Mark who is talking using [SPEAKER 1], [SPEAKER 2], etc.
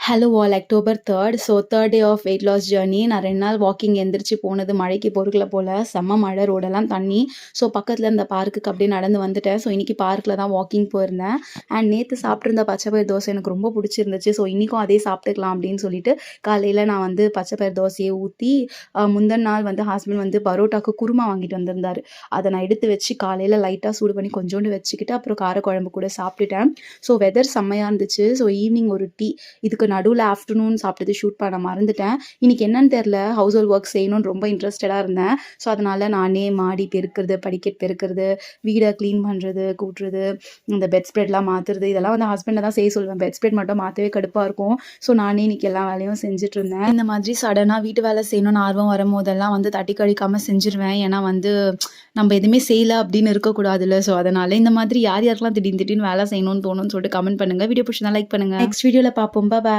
[SPEAKER 1] Hello all October 3rd. So 3rd day of weight loss journey. நான் 2 நாள் walking எந்திரிச்சு போனது மழைக்கு பொறுக்கல போல. செம்ம மழை, ரோடெல்லாம் தண்ணி. ஸோ பக்கத்தில் இருந்த பார்க்குக்கு அப்படியே நடந்து வந்துட்டேன். ஸோ இன்றைக்கி பார்க்கில் தான் வாக்கிங் போயிருந்தேன். அண்ட் நேற்று சாப்பிட்ருந்த பச்சைப்பயிர் தோசை எனக்கு ரொம்ப பிடிச்சிருந்துச்சு. ஸோ இன்றைக்கும் அதே சாப்பிட்டுக்கலாம் அப்படின்னு சொல்லிட்டு காலையில் நான் வந்து பச்சைப்பயிர் தோசையை ஊற்றி முந்தின நாள் வந்து ஹஸ்பண்ட் வந்து பரோட்டாக்கு குருமா வாங்கிட்டு வந்திருந்தார். அதை நான் எடுத்து வச்சு காலையில் லைட்டாக சூடு பண்ணி கொஞ்சோண்டு வச்சுக்கிட்டு அப்புறம் காரக்குழம்பு கூட சாப்பிட்டுட்டேன். ஸோ வெதர் செம்மையாக இருந்துச்சு. ஸோ ஈவினிங் ஒரு டீ. இதுக்கு நடுவில் ஆஃப்டர்நூன் சாப்பிட்டது ஷூட் பண்ண மறந்துட்டேன். இன்றைக்கி என்னன்னு தெரில, ஹவுஸ் ஹோல்ட் ஒர்க் செய்யணும்னு ரொம்ப இன்ட்ரெஸ்டடாக இருந்தேன். ஸோ அதனால் நானே மாடி பெருக்கிறது, படிக்கட் பெருக்கிறது, வீடை க்ளீன் பண்ணுறது, கூட்டுறது, இந்த பெட் ஸ்ப்ரெட்லாம் மாற்றுறது, இதெல்லாம் வந்து ஹஸ்பண்டை தான் செய்ய சொல்லுவேன். பெட் ஸ்ப்ரெட் மட்டும் மாற்றவே கடுப்பாக இருக்கும். ஸோ நானே இன்றைக்கி எல்லா வேலையும் செஞ்சுட்டு இருந்தேன். இந்த மாதிரி சடனாக வீட்டு வேலை செய்யணும்னு ஆர்வம் வரும்போதெல்லாம் வந்து தட்டி கழிக்காமல் செஞ்சுருவேன். ஏன்னா வந்து நம்ம எதுவுமே செய்யலை அப்படின்னு இருக்கக்கூடாதுல்ல. ஸோ அதனால் இந்த மாதிரி யார் யாருக்கெல்லாம் திடீர்னு வேலை செய்யணும்னு தோணும்னு சொல்லிட்டு கமெண்ட் பண்ணுங்கள். வீடியோ பிடிச்சிருந்தா லைக் பண்ணுங்கள். நெக்ஸ்ட் வீடியோவில் பார்ப்போம். பாய்.